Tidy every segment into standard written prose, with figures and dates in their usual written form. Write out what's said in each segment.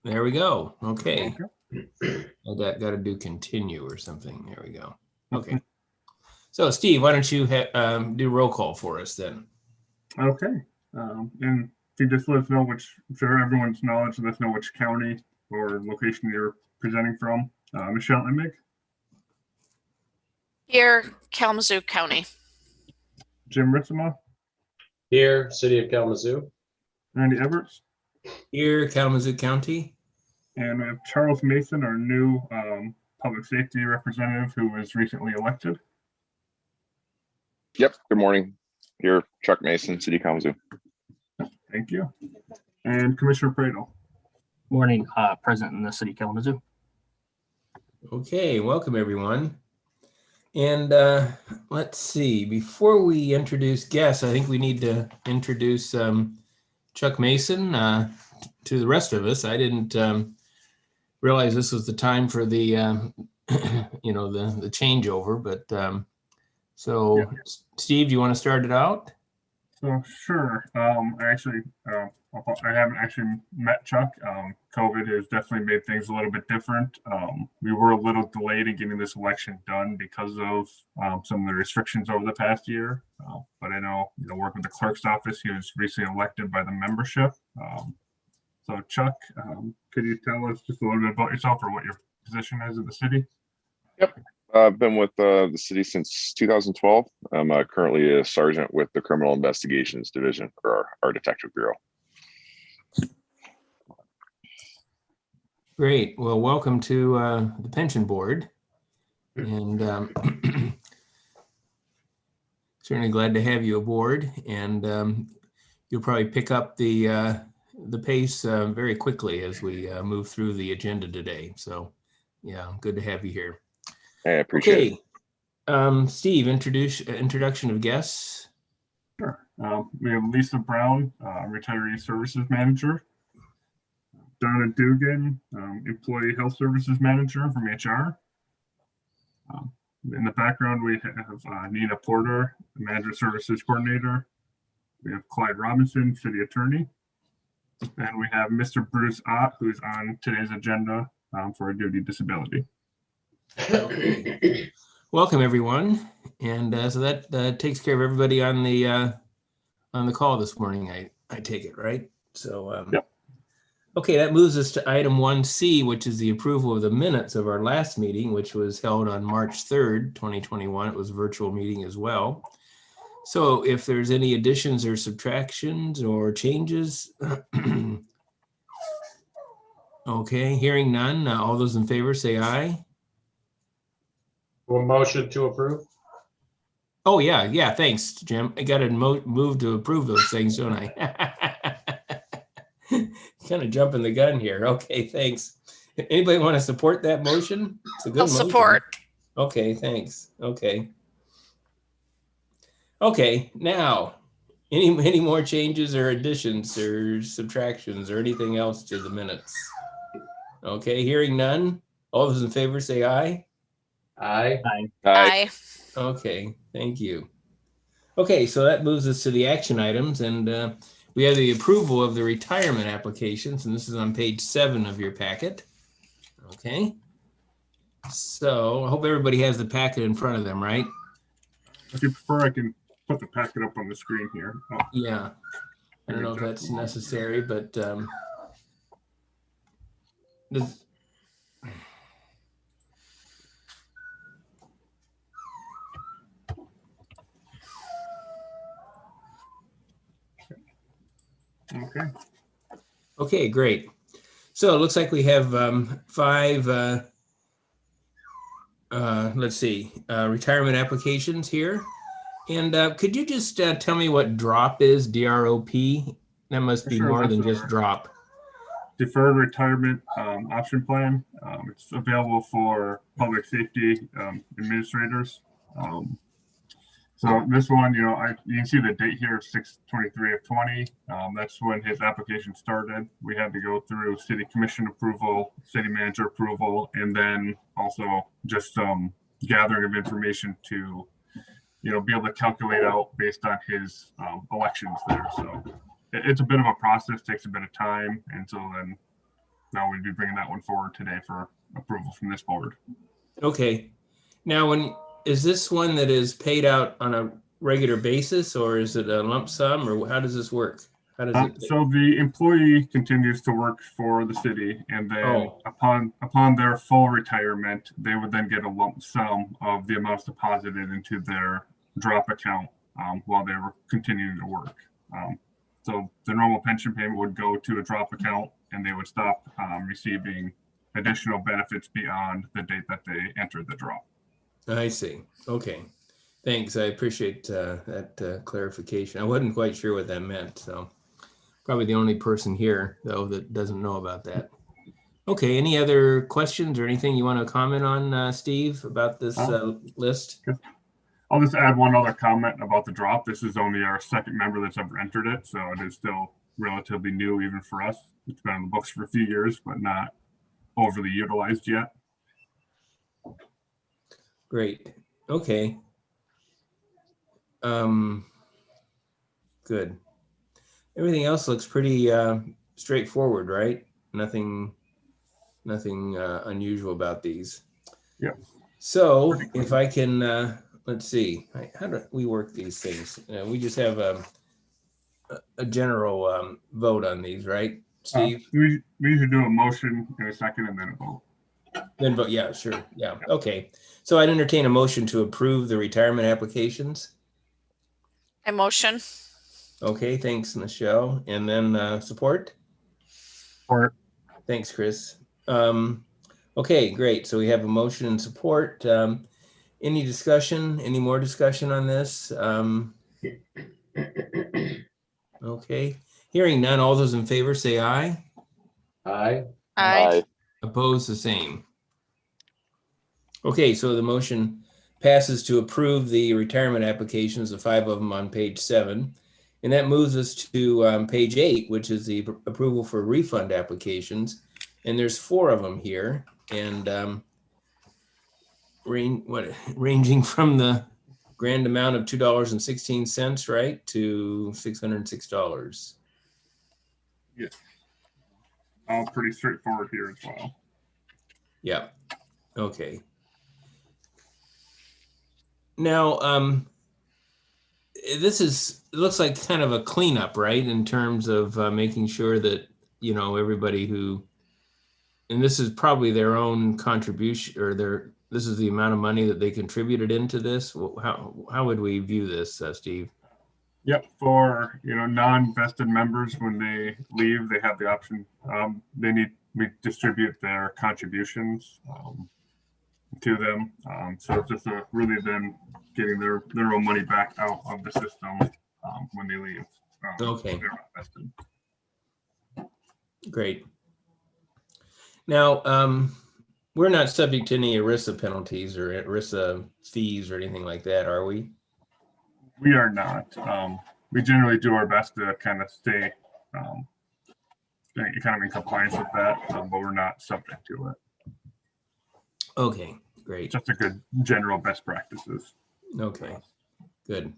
There we go. Okay. Okay. I got to do continue or something. There we go. Okay. So Steve, why don't you do roll call for us then? Okay. And can you just let us know for everyone's knowledge, let us know which county or location you're presenting from. Michelle Emig, Here, Kalamazoo County. Jim Ritzema, Here, City of Kalamazoo. Randy Everts, Here, Kalamazoo County. and we have Charles Mason, our new public safety representative who was recently elected. Yep. Good morning. Here, Chuck Mason, City of Kalamazoo. Thank you. And Commissioner Pradel. Morning, President in the City of Kalamazoo. Okay, welcome everyone. And let's see, before we introduce guests, I think we need to introduce Chuck Mason to the rest of us. I didn't realize this was the time for the, the changeover, but so Yeah. Steve, do you want to start it out? So sure. I haven't actually met Chuck. COVID has definitely made things a little bit different. We were a little delayed in getting this election done because of some of the restrictions over the past year. But I know, working with the clerk's office, he was recently elected by the membership. So Chuck, could you tell us just a little bit about yourself or what your position is in the city? Yep. I've been with the city since 2012. I'm currently a sergeant with the Criminal Investigations Division, or our Detective Bureau. Great. Well, welcome to the pension board, and certainly glad to have you aboard. And you'll probably pick up the pace very quickly as we move through the agenda today. So, yeah, good to have you here. I appreciate it. Steve, introduction of guests. Sure. We have Lisa Brown, Retiree Services Manager. Donna Dugan, Employee Health Services Manager from HR. In the background, we have Nina Porter, Manager Services Coordinator. We have Clyde Robinson, City Attorney. And we have Mr. Bruce Ott, who's on today's agenda for a duty disability. Welcome, everyone. And so that takes care of everybody on the call this morning, I take it, right? So, yep. Okay, that moves us to item 1C, which is the approval of the minutes of our last meeting, which was held on March 3rd, 2021. It was a virtual meeting as well. So if there's any additions or subtractions or changes, okay, hearing none, all those in favor say aye. One motion to approve. Oh, yeah, thanks, Jim. I got to move to approve those things, don't I? Kind of jumping the gun here. Okay, thanks. Anybody want to support that motion? It's a good motion. Support. Okay, thanks. Okay, now, any more changes or additions or subtractions or anything else to the minutes? Okay, hearing none. All those in favor say aye. Aye. Aye. Okay, thank you. Okay, so that moves us to the action items, and we have the approval of the retirement applications, and this is on page 7 of your packet. Okay. So I hope everybody has the packet in front of them, right? If you prefer, I can put the packet up on the screen here. Oh. Yeah. I don't know if that's necessary, but Okay, great. So it looks like we have 5, let's see, retirement applications here. And could you just tell me what DROP is, D-R-O-P? That must be more than just drop. Deferred Retirement Option Plan. It's available for public safety administrators. So this one, you can see the date here, 6/23/20. That's when his application started. We had to go through city commission approval, city manager approval, and then also just some gathering of information to, be able to calculate out based on his elections there. So it's a bit of a process, takes a bit of time. And so then, now we'd be bringing that one forward today for approval from this board. Okay. Now, is this one that is paid out on a regular basis, or is it a lump sum, or how does this work? How does it? So the employee continues to work for the city, and then upon their full retirement, they would then get a lump sum of the amounts deposited into their drop account while they were continuing to work. So the normal pension payment would go to a drop account, and they would stop receiving additional benefits beyond the date that they entered the drop. I see. Okay. Thanks. I appreciate that clarification. I wasn't quite sure what that meant, so probably the only person here, though, that doesn't know about that. Okay. Any other questions or anything you want to comment on, Steve, about this list? I'll just add one other comment about the drop. This is only our second member that's ever entered it, so it is still relatively new even for us. It's been on the books for a few years, but not overly utilized yet. Great. Okay. Good. Everything else looks pretty straightforward, right? Nothing unusual about these. Yeah. So if I can, let's see, how do we work these things? We just have a general vote on these, right, Steve? We usually do a motion in a second and then a vote. Then vote, yeah, sure, yeah, okay. So I'd entertain a motion to approve the retirement applications. I motion. Okay, thanks, Michelle. And then support? Support. Thanks, Chris. Okay, great. So we have a motion and support. Any discussion, any more discussion on this? Okay, hearing none, all those in favor say aye. Aye. Aye. Opposed, the same. Okay, so the motion passes to approve the retirement applications, the 5 of them on page 7. And that moves us to page 8, which is the approval for refund applications. And there's 4 of them here. And ranging from the grand amount of $2.16, right, to $606. Yes. All pretty straightforward here as well. Yeah. Okay. Now, it looks like kind of a cleanup, right? In terms of making sure that, everybody and this is probably their own contribution, or this is the amount of money that they contributed into this. How would we view this, Steve? Yep, for non-vested members, when they leave, they have the option. We distribute their contributions to them. So it's just really them getting their own money back out of the system when they leave. Okay. They're not vested. Great. Now, we're not subject to any ERISA penalties or ERISA fees or anything like that, are we? We are not. We generally do our best to kind of stay kind of in compliance with that, but we're not subject to it. Okay, great. Just a good general best practices. Okay, good.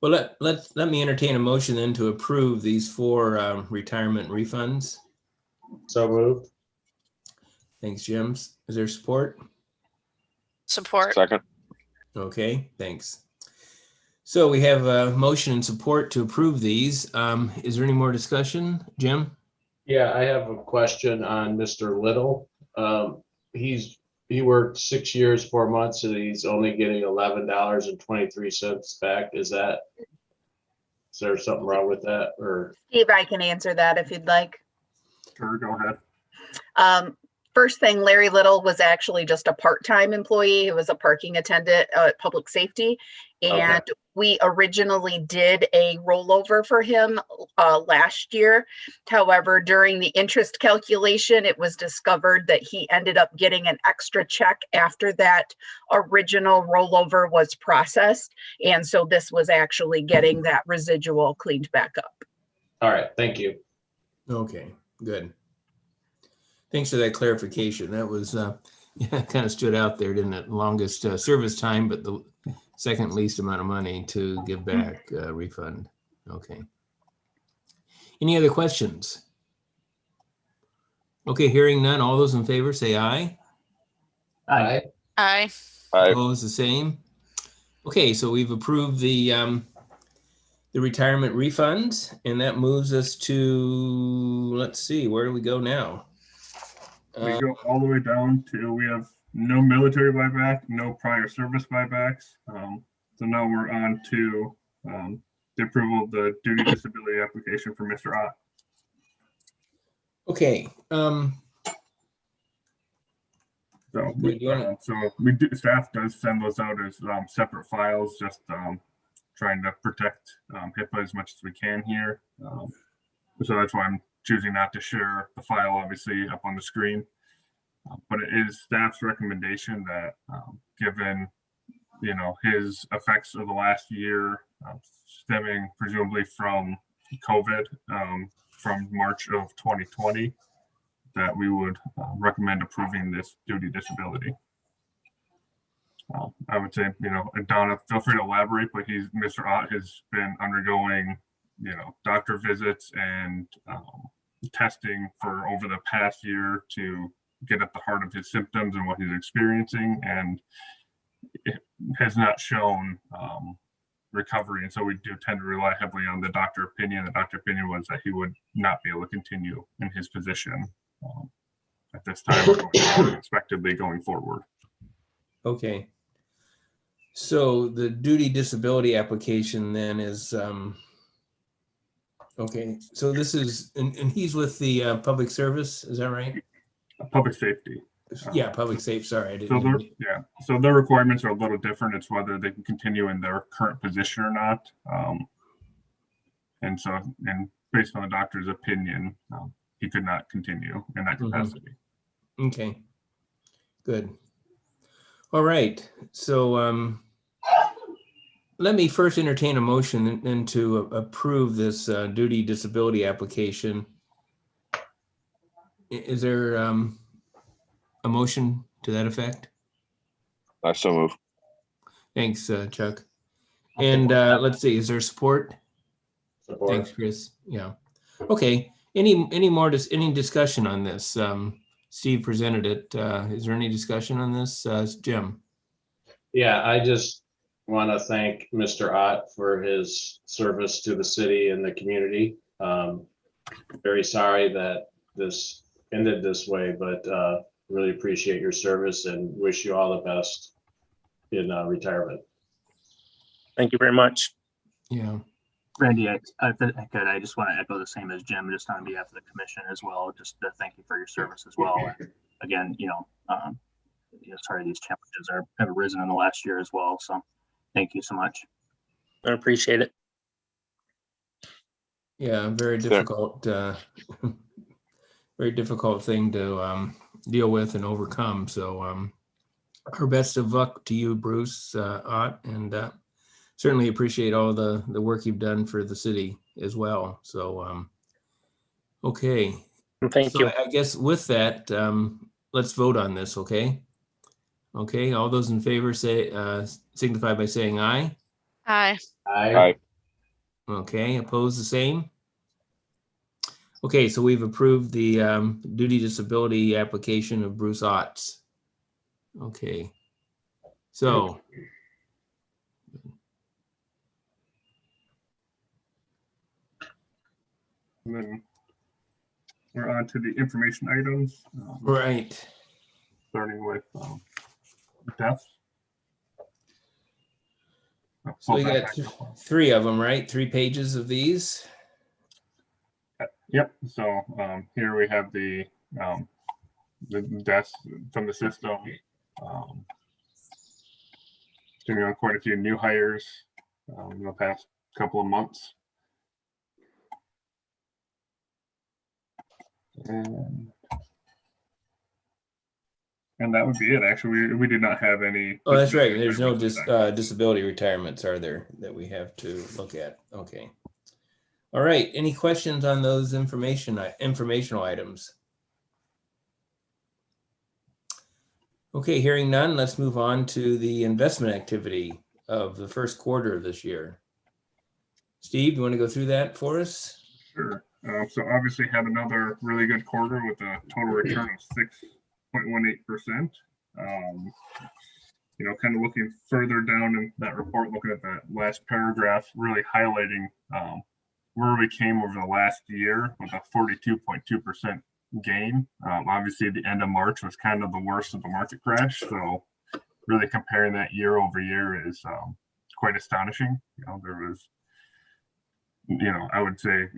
Well, let me entertain a motion then to approve these 4 retirement refunds. So moved. Thanks, Jim. Is there support? Support. Second. Okay, thanks. So we have a motion and support to approve these. Is there any more discussion, Jim? Yeah, I have a question on Mr. Little. He worked 6 years, 4 months, and he's only getting $11.23 back. Is there something wrong with that, or? Steve, I can answer that if you'd like. Sure, go ahead. First thing, Larry Little was actually just a part-time employee. He was a parking attendant at Public Safety. And Okay. We originally did a rollover for him last year. However, during the interest calculation, it was discovered that he ended up getting an extra check after that original rollover was processed. And so this was actually getting that residual cleaned back up. All right, thank you. Okay, good. Thanks for that clarification. That was, kind of stood out there, didn't it? Longest service time, but the second least amount of money to give back refund. Okay. Any other questions? Okay, hearing none. All those in favor say aye. Aye. Aye. Aye. Opposed, the same. Okay, so we've approved the retirement refunds, and that moves us to, let's see, where do we go now? We go all the way down to, we have no military buyback, no prior service buybacks. So now we're on to the approval of the duty disability application for Mr. Ott. Okay, So, Do you wanna- staff does send those out as separate files, just trying to protect HIPAA as much as we can here. So that's why I'm choosing not to share the file, obviously, up on the screen. But it is staff's recommendation that, given, his effects of the last year, stemming presumably from COVID, from March of 2020, that we would recommend approving this duty disability. I would say, Donna, feel free to elaborate, but Mr. Ott has been undergoing, doctor visits and testing for over the past year to get at the heart of his symptoms and what he's experiencing, and it has not shown recovery. And so we do tend to rely heavily on the doctor opinion. The doctor opinion was that he would not be able to continue in his position at this time, or expectedly going forward. okay. So the duty disability application then is, okay, so this is, and he's with the public service, is that right? Public safety. Yeah, public safe, sorry. I So didn't. so their requirements are a little different. It's whether they can continue in their current position or not. And based on the doctor's opinion, he could not continue in that capacity. Okay, good. All right, so let me first entertain a motion then to approve this duty disability application. Is there a motion to that effect? I so move. Thanks, Chuck. And let's see, is there support? Support. Thanks, Chris. Yeah. Okay. Any discussion on this? Steve presented it. Is there any discussion on this, Jim? Yeah, I just want to thank Mr. Ott for his service to the city and the community. Very sorry that this ended this way, but really appreciate your service and wish you all the best in retirement. Thank you very much. Yeah. Randy, I just want to echo the same as Jim, just on behalf of the commission as well, just to thank you for your service as well. And again, sorry, these challenges have arisen in the last year as well. So thank you so much. I appreciate it. Yeah, very difficult, very difficult thing to deal with and overcome. So our best of luck to you, Bruce Ott, and certainly appreciate all the work you've done for the city as well. So, okay. Thank you. I guess with that, let's vote on this, okay? Okay, all those in favor say signify by saying aye. Aye. Aye. Okay, opposed the same? Okay, so we've approved the duty disability application of Bruce Otts. Okay, so And then we're on to the information items, right. starting with deaths. So we got three of them, right? 3 pages of these. Yep. So here we have the deaths from the system. Quite a few new hires in the past couple of months. And that would be it. Actually, we did not have any. Oh, that's right. There's no disability retirements, are there, that we have to look at? Okay. All right. Any questions on those informational items? Okay, hearing none, let's move on to the investment activity of the first quarter of this year. Steve, you want to go through that for us? Sure. So obviously had another really good quarter with a total return of 6.18%. Kind of looking further down in that report, looking at that last paragraph, really highlighting where we came over the last year with a 42.2% gain. Obviously, the end of March was kind of the worst of the market crash. So really comparing that year over year is quite astonishing. There was, I would say,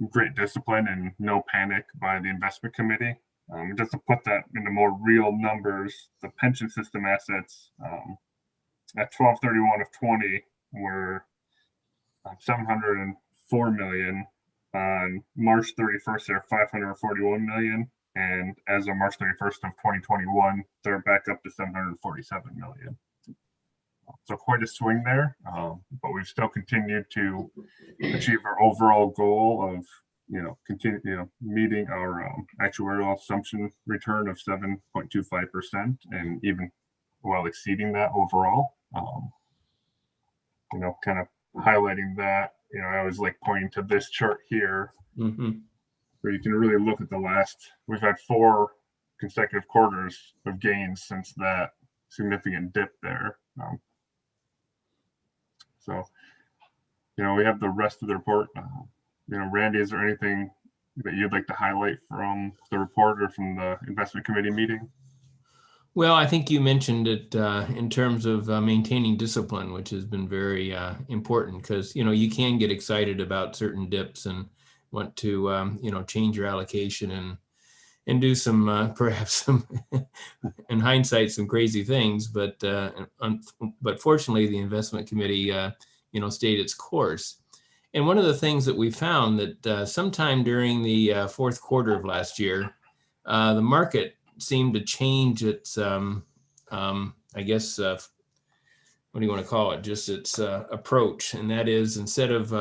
great discipline and no panic by the investment committee. Just to put that into more real numbers, the pension system assets at 12/31 of 20 were 704 million. On March 31st, they're 541 million. And as of March 31st of 2021, they're back up to 747 million. So quite a swing there, but we've still continued to achieve our overall goal of continue meeting our actuarial assumption return of 7.25% and even well exceeding that overall. Kind of highlighting that, I always like pointing to this chart here where you can really look at we've had 4 consecutive quarters of gains since that significant dip there. So we have the rest of the report. Randy, is there anything that you'd like to highlight from the report or from the investment committee meeting? Well, I think you mentioned it in terms of maintaining discipline, which has been very important because, you can get excited about certain dips and want to, change your allocation and do some, perhaps some, in hindsight, some crazy things. But fortunately, the investment committee, stayed its course. And one of the things that we found that sometime during the fourth quarter of last year, the market seemed to change its, I guess, what do you want to call it? Just its approach. And that is, instead of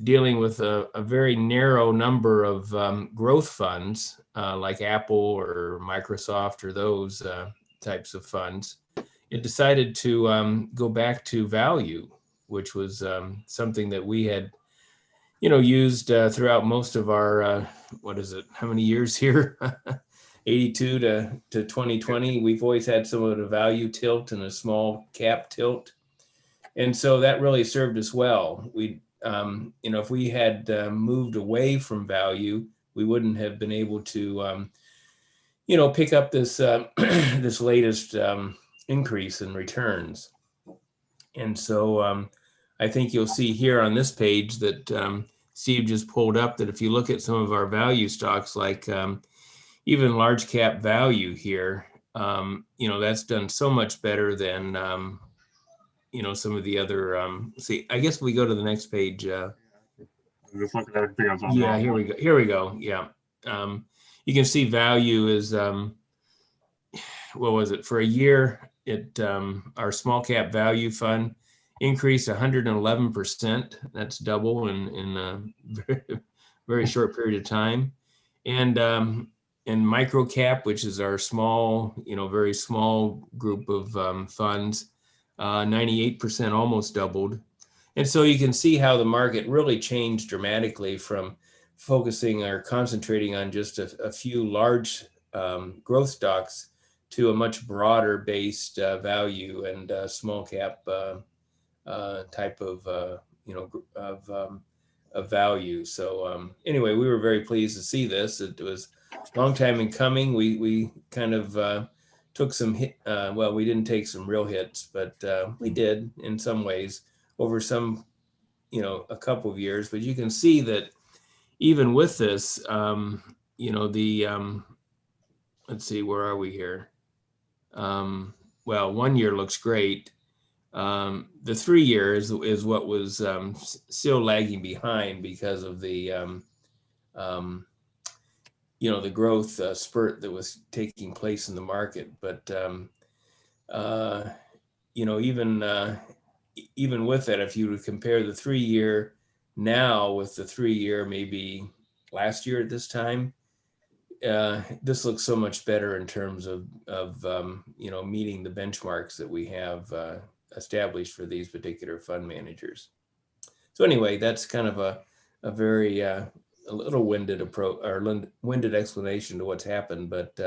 dealing with a very narrow number of growth funds like Apple or Microsoft or those types of funds, it decided to go back to value, which was something that we had, used throughout most of our, how many years here? 82 to 2020. We've always had some of the value tilt and a small cap tilt. And so that really served us well. We, if we had moved away from value, we wouldn't have been able to, pick up this, this latest increase in returns. And so I think you'll see here on this page that Steve just pulled up that if you look at some of our value stocks, like even large cap value here, that's done so much better than, some of the other, I guess we go to the next page. Just looking at everything else on Yeah, here we go. Here we go. Yeah. You can see value is, what was it? For a year, our small cap value fund increased 111%. That's double in a very, very short period of time. And micro cap, which is our small, very small group of funds, 98% almost doubled. And so you can see how the market really changed dramatically from focusing or concentrating on just a few large growth stocks to a much broader based value and small cap type of, of value. So anyway, we were very pleased to see this. It was a long time in coming. We kind of took some hit. Well, we didn't take some real hits, but we did in some ways over some, a couple of years. But you can see that even with this, let's see, where are we here? Well, 1 year looks great. The 3 years is what was still lagging behind because of the, the growth spurt that was taking place in the market. But, even with that, if you would compare the 3 year now with the 3 year maybe last year at this time, this looks so much better in terms of meeting the benchmarks that we have established for these particular fund managers. So anyway, that's kind of a very a little winded approach or winded explanation to what's happened, but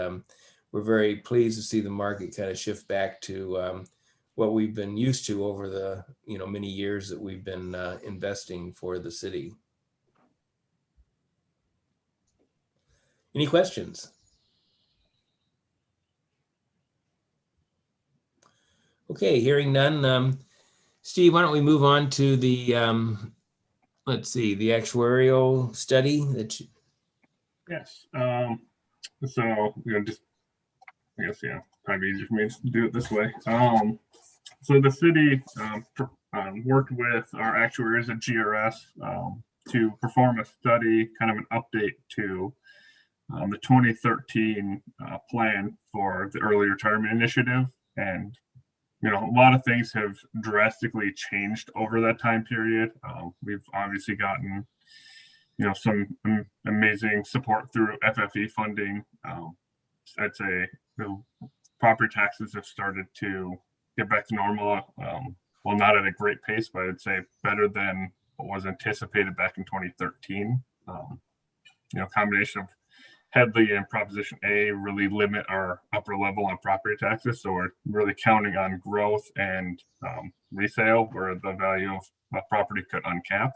we're very pleased to see the market kind of shift back to what we've been used to over the many years that we've been investing for the city. Any questions? Okay, hearing none. Steve, why don't we move on to the let's see, the actuarial study that you... Yes. So just I guess probably easier for me to do it this way. So the city worked with our actuaries at GRS to perform a study, kind of an update to the 2013 plan for the early retirement initiative. And a lot of things have drastically changed over that time period. We've obviously gotten some amazing support through FFE funding. I'd say the property taxes have started to get back to normal. Well, not at a great pace, but I'd say better than what was anticipated back in 2013. Combination of Headley and Proposition A really limit our upper level on property taxes. So we're really counting on growth and resale where the value of a property could uncap.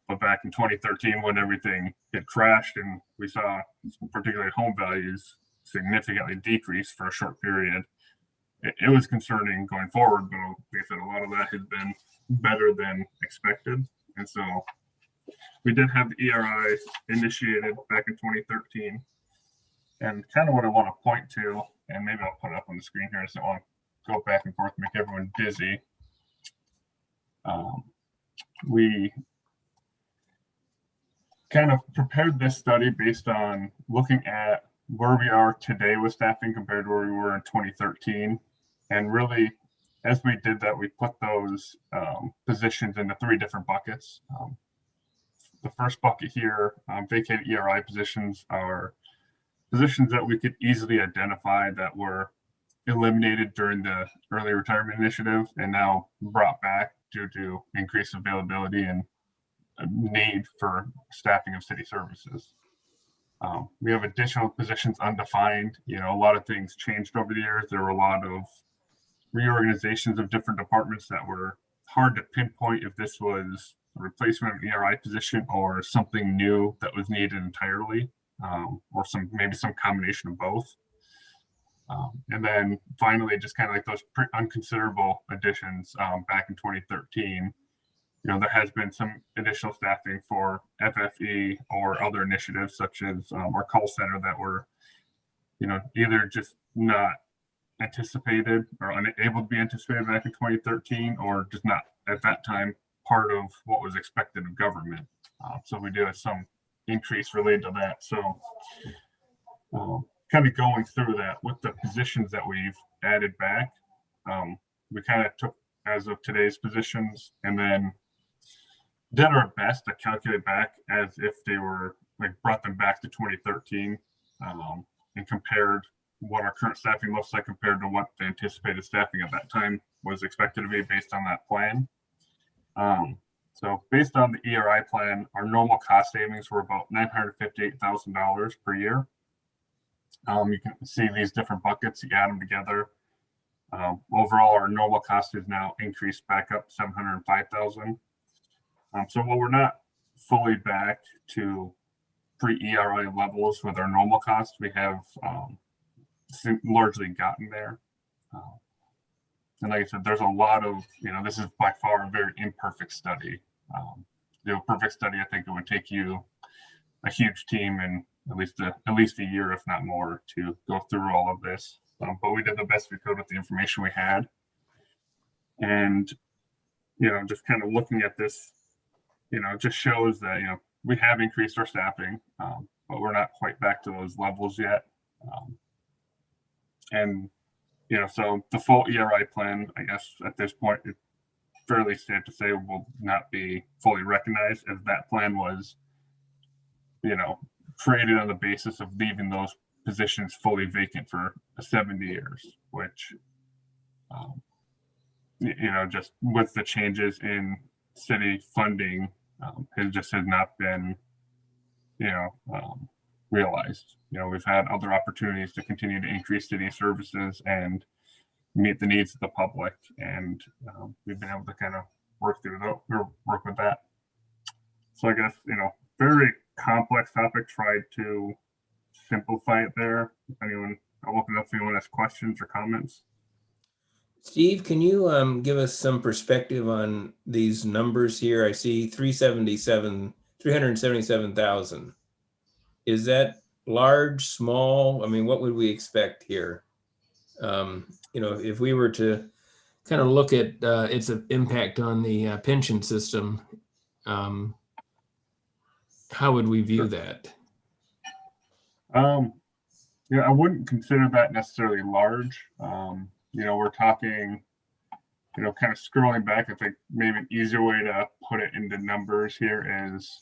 But back in 2013, when everything had crashed and we saw particularly home values significantly decrease for a short period, it was concerning going forward. But like I said, a lot of that had been better than expected. And so we did have the ERI initiated back in 2013. And kind of what I want to point to, and maybe I'll put it up on the screen here, I just don't want to go back and forth and make everyone dizzy. We kind of prepared this study based on looking at where we are today with staffing compared to where we were in 2013. And really, as we did that, we put those positions into 3 different buckets. The first bucket here, vacated ERI positions, are positions that we could easily identify that were eliminated during the early retirement initiative and now brought back due to increased availability and need for staffing of city services. We have additional positions undefined. A lot of things changed over the years. There were a lot of reorganizations of different departments that were hard to pinpoint if this was a replacement of an ERI position or something new that was needed entirely, or maybe some combination of both. And then finally, just kind of like those unconsiderable additions back in 2013, there has been some additional staffing for FFE or other initiatives such as our call center that were, either just not anticipated or unable to be anticipated back in 2013, or just not at that time part of what was expected of government. So we do have some increase related to that. So kind of going through that with the positions that we've added back, we kind of took as of today's positions and then did our best to calculate back as if they were brought them back to 2013 and compared what our current staffing looks like compared to what the anticipated staffing at that time was expected to be based on that plan. So based on the ERI plan, our normal cost savings were about $958,000 per year. You can see these different buckets, you add them together. Overall, our normal cost is now increased back up $705,000. So while we're not fully back to pre-ERI levels with our normal cost, we have largely gotten there. And like I said, there's a lot of, this is by far a very imperfect study. Perfect study, I think it would take you a huge team and at least a year, if not more, to go through all of this. But we did the best we could with the information we had. And, just kind of looking at this, it just shows that, we have increased our staffing, but we're not quite back to those levels yet. And, so the full ERI plan, I guess at this point, it's fairly safe to say will not be fully recognized, as that plan was, created on the basis of leaving those positions fully vacant for 70 years, which, just with the changes in city funding, it just has not been realized. We've had other opportunities to continue to increase city services and meet the needs of the public, and we've been able to kind of work with that. So I guess, very complex topic. Tried to simplify it there. I'll open up if anyone has questions or comments. Steve, can you give us some perspective on these numbers here? I see 377,000. Is that large, small? I mean, what would we expect here? If we were to kind of look at its impact on the pension system, how would we view that? I wouldn't consider that necessarily large. We're talking, kind of scrolling back. I think maybe an easier way to put it into numbers here is,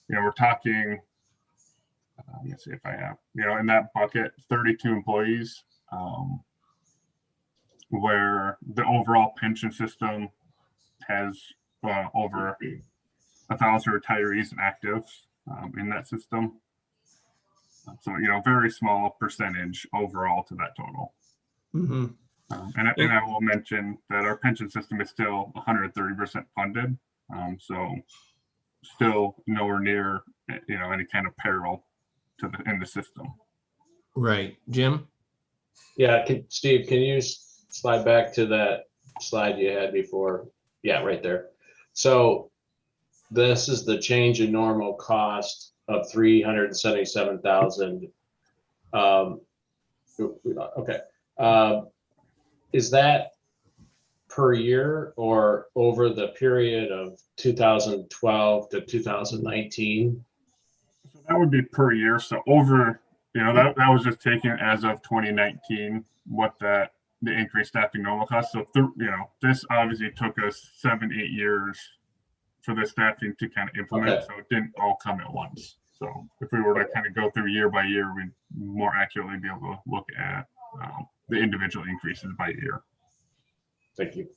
we're talking, let me see if I have, in that bucket, 32 employees, where the overall pension system has over 1,000 retirees active in that system. So, very small percentage overall to that total. Mm-hmm. And I will mention that our pension system is still 130% funded. So still nowhere near, any kind of peril in the system. Right. Jim? Yeah, Steve, can you slide back to that slide you had before? Yeah, right there. So this is the change in normal cost of 377,000. Okay. Is that per year or over the period of 2012 to 2019? So that would be per year. So over, that was just taken as of 2019, what the increased staffing normal cost. So, this obviously took us 7-8 years for the staffing to kind of implement. Okay. So it didn't all come at once. So if we were to kind of go through year by year, we'd more accurately be able to look at the individual increases by year. Thank you.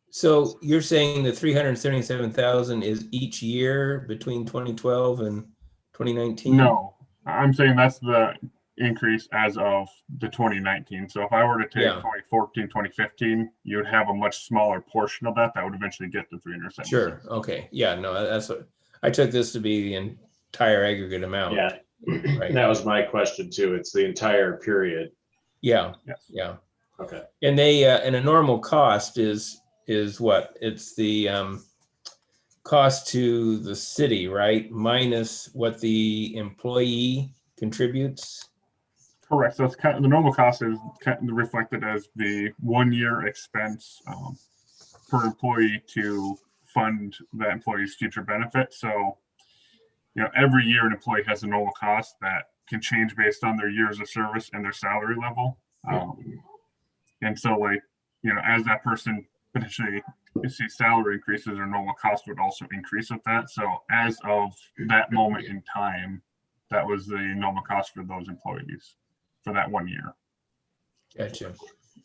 So you're saying the 377,000 is each year between 2012 and 2019? No, I'm saying that's the increase as of the 2019. So if I were to take 2014, 2015, you would have a much smaller portion of that would eventually get to 370. Sure. Okay. Yeah, no, that's what I took this to be, the entire aggregate amount. Yeah. Right. That was my question too. It's the entire period. Yeah. Yes. Yeah. Okay. And they and a normal cost is what? It's the cost to the city, right? Minus what the employee contributes. Correct. So it's kind of, the normal cost is kind of reflected as the 1 year expense per employee to fund that employee's future benefit. So, every year an employee has a normal cost that can change based on their years of service and their salary level. And so, as that person potentially sees salary increases, their normal cost would also increase with that. So as of that moment in time, that was the normal cost for those employees for that 1 year. Gotcha.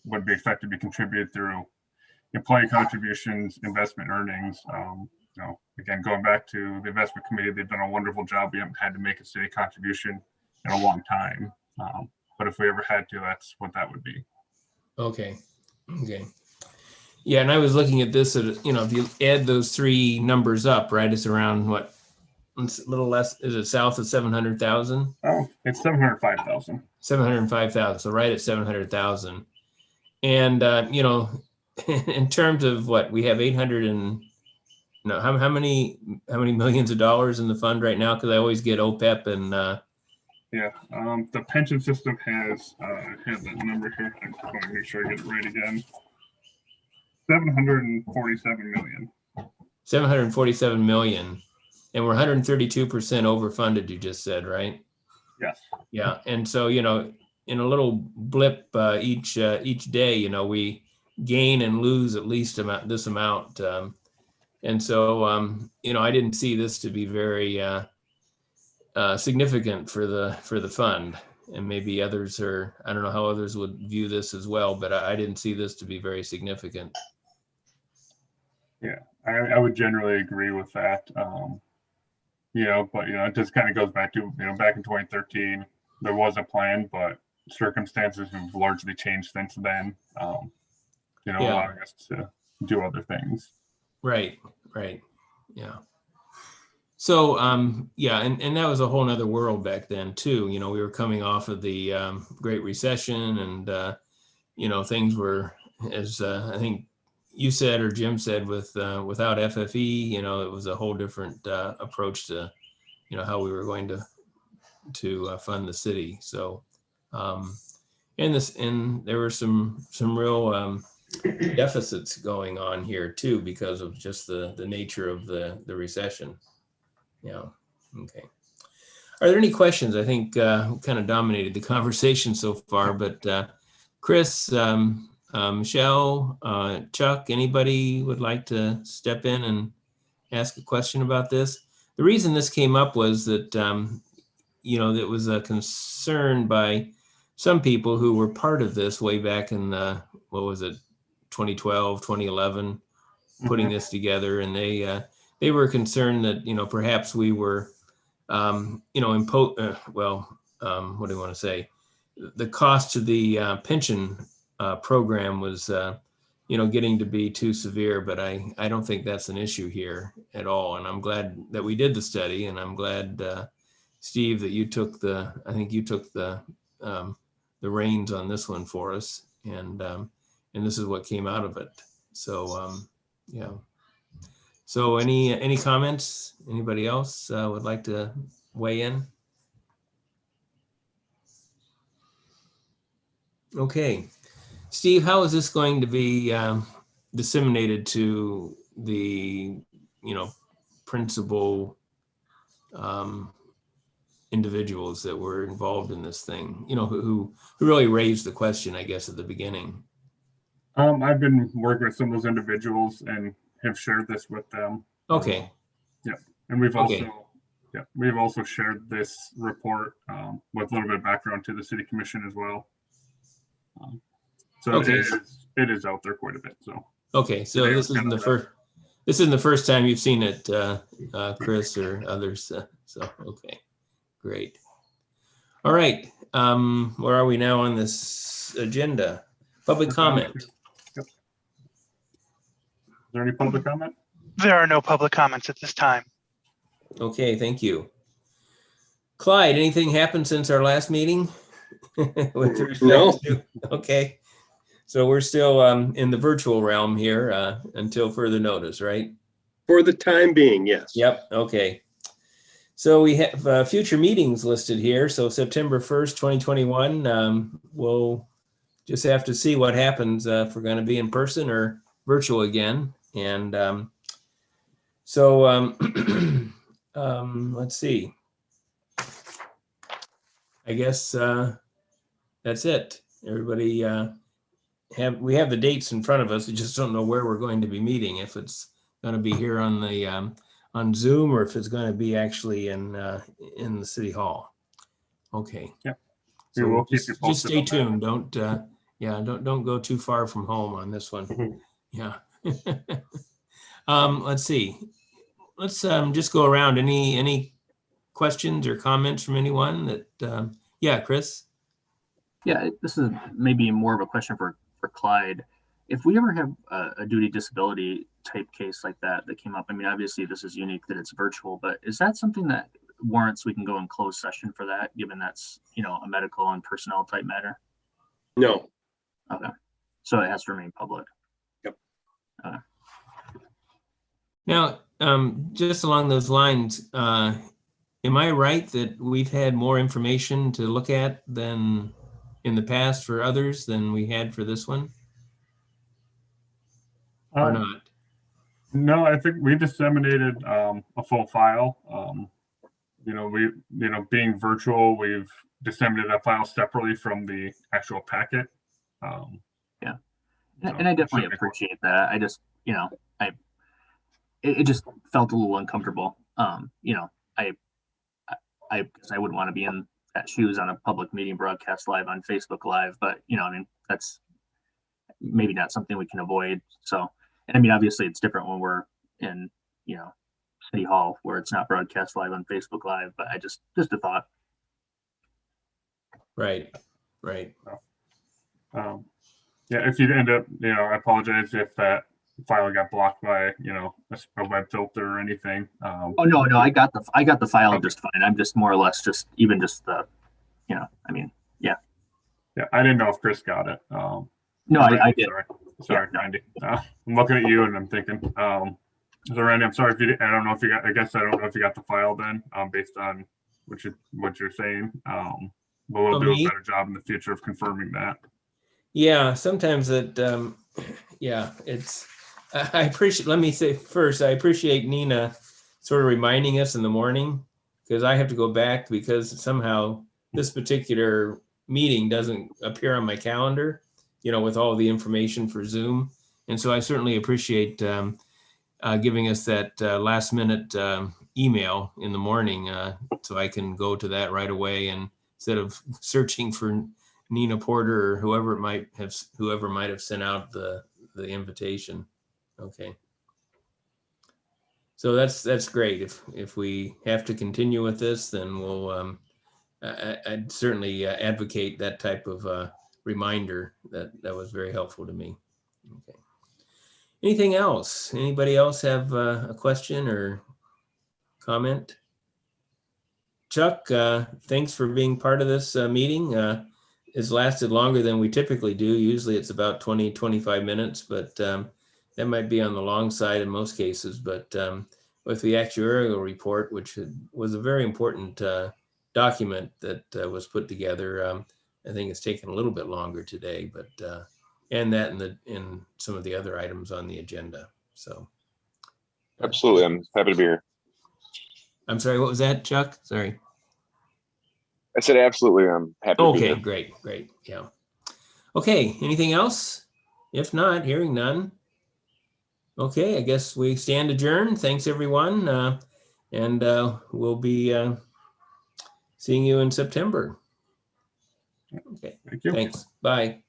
Would be expected to be contributed through employee contributions, investment earnings. Again, going back to the investment committee, they've done a wonderful job. We haven't had to make a city contribution in a long time. But if we ever had to, that's what that would be. Okay. Yeah, and I was looking at this, if you add those three numbers up, right, it's around what? It's a little less, is it south of 700,000? Oh, it's 705,000. 705,000, so right at 700,000. And, in terms of what, we have 800 and, how many millions of dollars in the fund right now? Because I always get OPEP and... the pension system has, I have that number here. I just want to make sure I get it right again. 747 million. 747 million. And we're 132% overfunded, you just said, right? Yes. Yeah. And so, in a little blip each day, we gain and lose at least this amount. And so, I didn't see this to be very significant for the fund. And maybe others I don't know how others would view this as well, but I didn't see this to be very significant. Yeah, I would generally agree with that. but it just kind of goes back to, back in 2013, there was a plan, but circumstances have largely changed since then. Yeah. Allowing us to do other things. Right. Yeah. So, yeah, and that was a whole nother world back then too. We were coming off of the Great Recession, and things were, as I think you said or Jim said, without FFE, it was a whole different approach to, how we were going to fund the city. So, and there were some real deficits going on here too because of just the nature of the recession. Yeah. Okay. Are there any questions? I think kind of dominated the conversation so far, but Chris, Michelle, Chuck, anybody would like to step in and ask a question about this? The reason this came up was that, that was a concern by some people who were part of this way back in the, 2012, 2011, putting this together. And they were concerned that, perhaps we were, what do you want to say? The cost to the pension program was, getting to be too severe, but I don't think that's an issue here at all. And I'm glad that we did the study, and I'm glad, Steve, that you took the reins on this one for us. And this is what came out of it. So, yeah. So any comments? Anybody else would like to weigh in? Okay. Steve, how is this going to be disseminated to the, principal individuals that were involved in this thing, who really raised the question, I guess, at the beginning? I've been working with some of those individuals and have shared this with them. Okay. And we've Okay. also shared this report with a little bit of background to the city commission as well. So Okay. it is out there quite a bit. So okay, so Today this was isn't kind the of first. This isn't the first time you've seen it, Chris or others. So okay, great. All right, where are we now on this agenda? Public comment. Yep. Is there any public comment? There are no public comments at this time. Okay, thank you. Clyde, anything happened since our last meeting? With respect No. to- okay, so we're still in the virtual realm here until further notice, right? For the time being, yes. Yep, okay. So we have future meetings listed here. So September 1st, 2021, we'll just have to see what happens if we're going to be in person or virtual again. And let's see. I guess that's it. Everybody we have the dates in front of us. We just don't know where we're going to be meeting. If it's going to be here on the on Zoom or if it's going to be actually in the city hall. Okay. Yep. So We will keep you just posted stay on tuned. Don't go too far from home on this one. Mhm. Yeah. Let's see. Let's just go around. Any questions or comments from anyone that? Yeah, Chris. Yeah, this is maybe more of a question for Clyde. If we ever have a duty disability type case like that came up, I mean, obviously this is unique that it's virtual, but is that something that warrants we can go in closed session for that, given that's, a medical and personnel type matter? No. Okay. So it has to remain public. Yep. Now, just along those lines, am I right that we've had more information to look at than in the past for others than we had for this one? Or not? No, I think we disseminated a full file. Being virtual, we've disseminated a file separately from the actual packet. Yeah. And I definitely appreciate that. I just, it just felt a little uncomfortable. Because I wouldn't want to be in that shoes on a public meeting broadcast live on Facebook Live, but that's maybe not something we can avoid. So, and I mean, obviously it's different when we're in, City Hall where it's not broadcast live on Facebook Live, but I just a thought. Right. Yeah, if you end up, I apologize if that file got blocked by, a web filter or anything. Oh no, I got the file Okay. just fine. I'm just more or less just the, I mean, Yeah, I didn't know if Chris got it. no, Randy, I did. Sorry, Yeah, no. Randy. I'm looking at you and I'm thinking, so Randy, I'm sorry if you did, I don't know if you got, I guess I don't know if you got the file then, based on what you're saying. But we'll Oh, do me? a better job in the future of confirming that. Yeah, sometimes it, yeah, it's, I appreciate, let me say first, I appreciate Nina sort of reminding us in the morning, because I have to go back because somehow this particular meeting doesn't appear on my calendar, with all the information for Zoom. And so I certainly appreciate giving us that last minute email in the morning so I can go to that right away, and instead of searching for Nina Porter or whoever might have sent out the invitation. Okay. So that's great. If we have to continue with this, then we'll I'd certainly advocate that type of reminder. That was very helpful to me. Okay. Anything else? Anybody else have a question or comment? Chuck, thanks for being part of this meeting. It's lasted longer than we typically do. Usually it's about 20, 25 minutes, but that might be on the long side in most cases. But with the actuarial report, which was a very important document that was put together, I think it's taken a little bit longer today, but and that in some of the other items on the agenda. So. Absolutely. I'm happy to be here. I'm sorry, what was that, Chuck? Sorry. I said absolutely. I'm happy to be Okay, here. great. Yeah. Okay, anything else? If not, hearing none. Okay, I guess we stand adjourned. Thanks, everyone. And we'll be seeing you in September. Okay, Thank you. thanks. Bye.